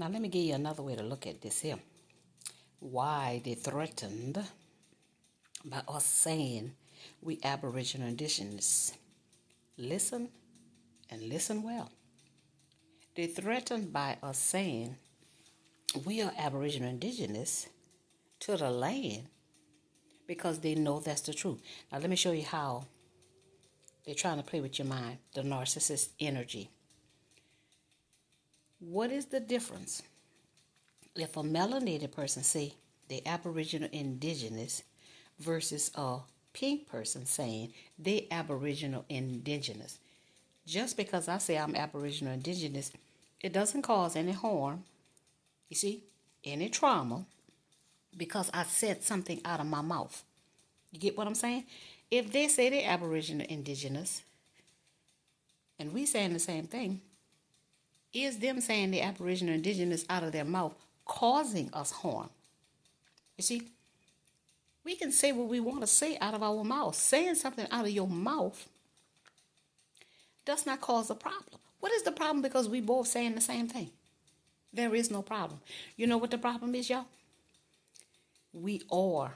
Now, let me give you another way to look at this here. Why they threatened by us saying we Aboriginal Indigenous. Listen and listen well. They threatened by us saying we are Aboriginal Indigenous to the land because they know that's the truth. Now, let me show you how they're trying to play with your mind, the narcissist energy. What is the difference if a melanated person say they Aboriginal Indigenous versus a pink person saying they Aboriginal Indigenous? Just because I say I'm Aboriginal Indigenous, it doesn't cause any harm, you see, any trauma, because I said something out of my mouth. You get what I'm saying? If they say they're Aboriginal Indigenous, and we saying the same thing, is them saying they're Aboriginal Indigenous out of their mouth causing us harm? You see, we can say what we want to say out of our mouth. Saying something out of your mouth does not cause a problem. What is the problem because we both saying the same thing? There is no problem. You know what the problem is, y'all? We are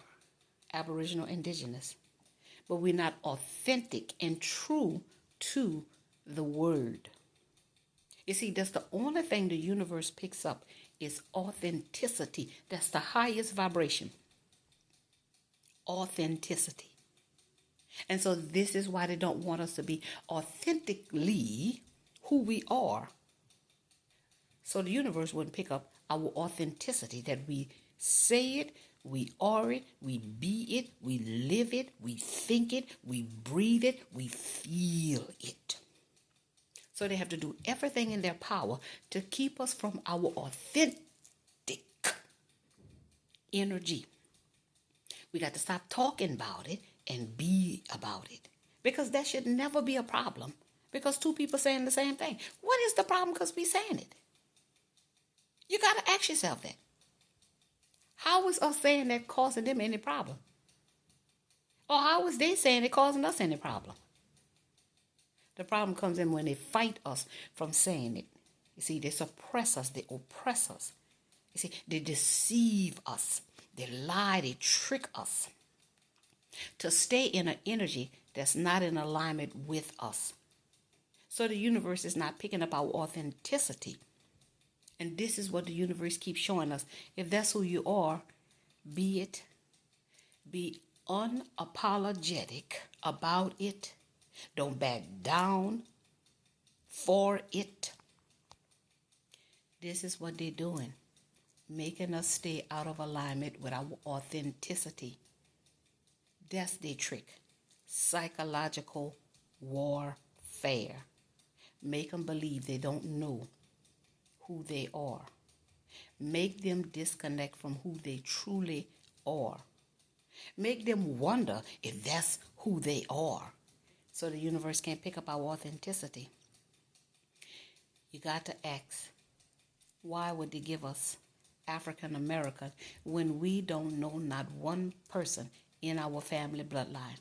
Aboriginal Indigenous, but we're not authentic and true to the word. You see, that's the only thing the universe picks up is authenticity. That's the highest vibration. Authenticity. And so this is why they don't want us to be authentically who we are. So the universe wouldn't pick up our authenticity, that we say it, we are it, we be it, we live it, we think it, we breathe it, we feel it. So they have to do everything in their power to keep us from our authentic energy. We got to stop talking about it and be about it. Because that should never be a problem. Because two people saying the same thing. What is the problem because we saying it? You got to ask yourself that. How is us saying that causing them any problem? Or how is they saying it causing us any problem? The problem comes in when they fight us from saying it. You see, they suppress us, they oppress us. You see, they deceive us, they lie, they trick us to stay in an energy that's not in alignment with us. So the universe is not picking up our authenticity. And this is what the universe keeps showing us. If that's who you are, be it. Be unapologetic about it. Don't back down for it. This is what they're doing. Making us stay out of alignment with our authenticity. That's their trick. Psychological warfare. Make them believe they don't know who they are. Make them disconnect from who they truly are. Make them wonder if that's who they are. So the universe can't pick up our authenticity. You got to ask, why would they give us African American when we don't know not one person in our family bloodline?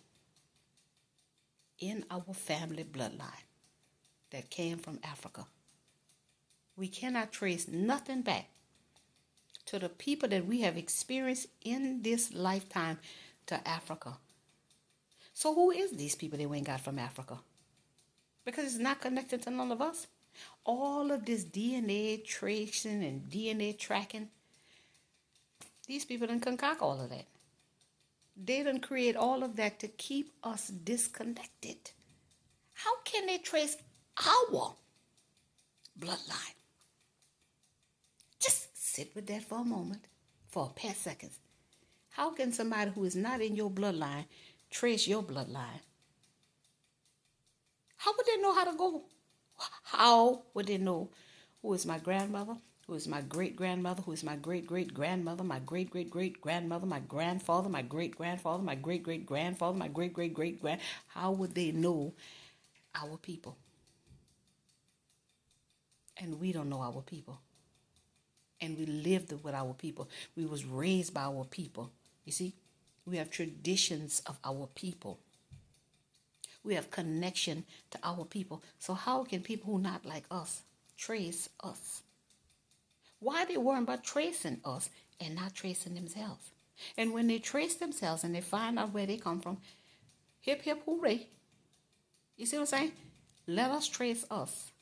In our family bloodline that came from Africa. We cannot trace nothing back to the people that we have experienced in this lifetime to Africa. So who is these people that we ain't got from Africa? Because it's not connected to none of us. All of this DNA tracing and DNA tracking, these people done concoct all of that. They done create all of that to keep us disconnected. How can they trace our bloodline? Just sit with that for a moment, for a past seconds. How can somebody who is not in your bloodline trace your bloodline? How would they know how to go? How would they know who is my grandmother, who is my great-grandmother, who is my great-great-grandmother, my great-great-great-grandmother, my grandfather, my great-grandfather, my great-great-grandfather, my great-great-great-grand? How would they know our people? And we don't know our people. And we lived with our people. We was raised by our people. You see, we have traditions of our people. We have connection to our people. So how can people who not like us trace us? Why are they worrying about tracing us and not tracing themselves? And when they trace themselves and they find out where they come from, hip, hip, hooray. You see what I'm saying? Let us trace us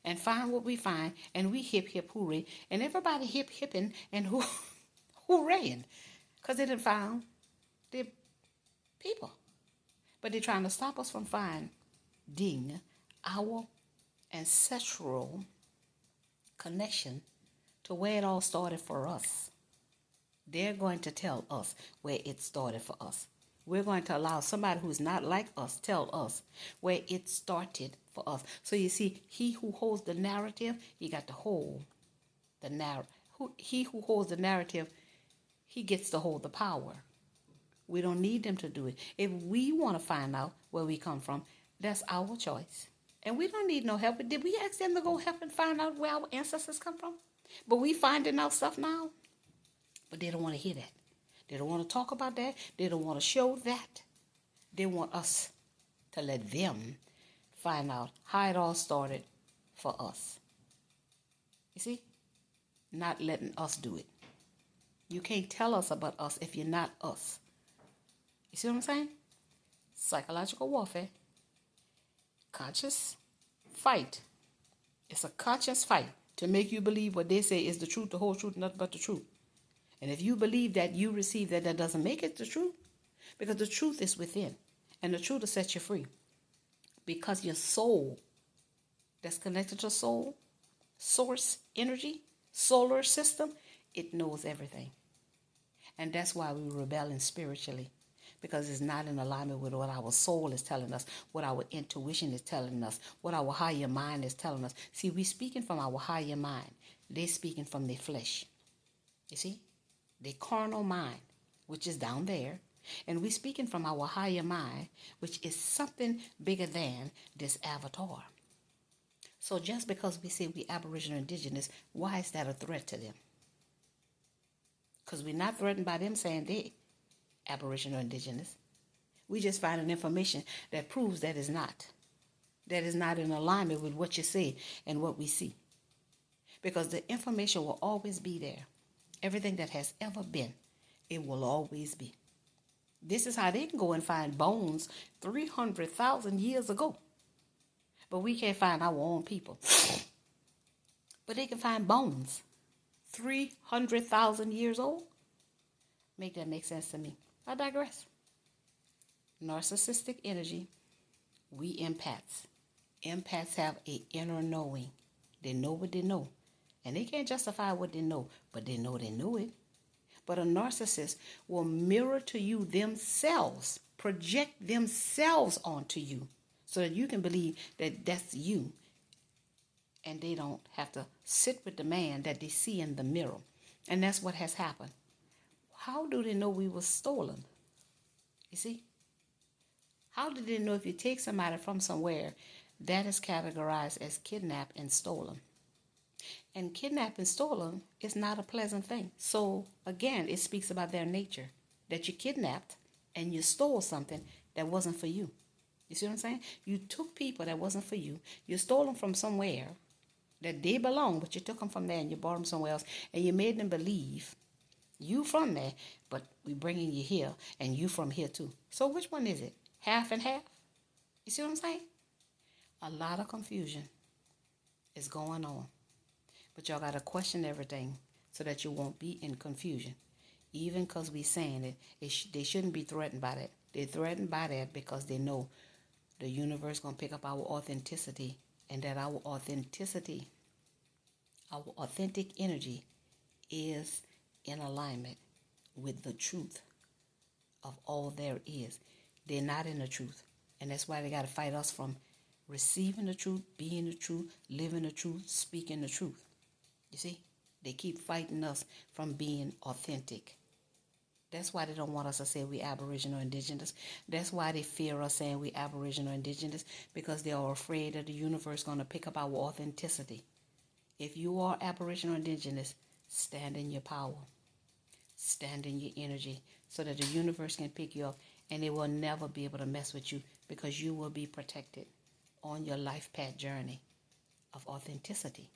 and find what we find, and we hip, hip, hooray. And everybody hip, hipping and hooraying because they done found their people. But they're trying to stop us from finding our ancestral connection to where it all started for us. They're going to tell us where it started for us. We're going to allow somebody who's not like us tell us where it started for us. So you see, he who holds the narrative, he got to hold the narrative. He who holds the narrative, he gets to hold the power. We don't need them to do it. If we want to find out where we come from, that's our choice. And we don't need no help. Did we ask them to go help and find out where our ancestors come from? But we finding out stuff now. But they don't want to hear that. They don't want to talk about that. They don't want to show that. They want us to let them find out how it all started for us. You see? Not letting us do it. You can't tell us about us if you're not us. You see what I'm saying? Psychological warfare. Conscious fight. It's a conscious fight to make you believe what they say is the truth, the whole truth, nothing but the truth. And if you believe that, you receive that, that doesn't make it the truth. Because the truth is within. And the truth will set you free. Because your soul that's connected to soul, source, energy, solar system, it knows everything. And that's why we're rebelling spiritually. Because it's not in alignment with what our soul is telling us, what our intuition is telling us, what our higher mind is telling us. See, we're speaking from our higher mind. They're speaking from their flesh. You see? The carnal mind, which is down there, and we're speaking from our higher mind, which is something bigger than this avatar. So just because we say we Aboriginal Indigenous, why is that a threat to them? Because we're not threatened by them saying they Aboriginal Indigenous. We just find an information that proves that is not. That is not in alignment with what you say and what we see. Because the information will always be there. Everything that has ever been, it will always be. This is how they can go and find bones 300,000 years ago. But we can't find our own people. But they can find bones 300,000 years old. Make that make sense to me. I digress. Narcissistic energy, we empaths. Empaths have an inner knowing. They know what they know. And they can't justify what they know, but they know it. But a narcissist will mirror to you themselves, project themselves onto you so that you can believe that that's you. And they don't have to sit with the man that they see in the mirror. And that's what has happened. How do they know we were stolen? You see? How do they know if you take somebody from somewhere, that is categorized as kidnapped and stolen? And kidnapped and stolen is not a pleasant thing. So, again, it speaks about their nature. That you kidnapped and you stole something that wasn't for you. You see what I'm saying? You took people that wasn't for you. You stole them from somewhere that they belong, but you took them from there and you brought them somewhere else. And you made them believe you from there, but we bringing you here and you from here too. So which one is it? Half and half? You see what I'm saying? A lot of confusion is going on. But y'all got to question everything so that you won't be in confusion. Even because we saying it, they shouldn't be threatened by that. They're threatened by that because they know the universe going to pick up our authenticity, and that our authenticity, our authentic energy is in alignment with the truth of all there is. They're not in the truth. And that's why they got to fight us from receiving the truth, being the truth, living the truth, speaking the truth. You see, they keep fighting us from being authentic. That's why they don't want us to say we Aboriginal Indigenous. That's why they fear us saying we Aboriginal Indigenous, because they are afraid that the universe is going to pick up our authenticity. If you are Aboriginal Indigenous, stand in your power. Stand in your energy so that the universe can pick you up, and they will never be able to mess with you because you will be protected on your life path journey of authenticity.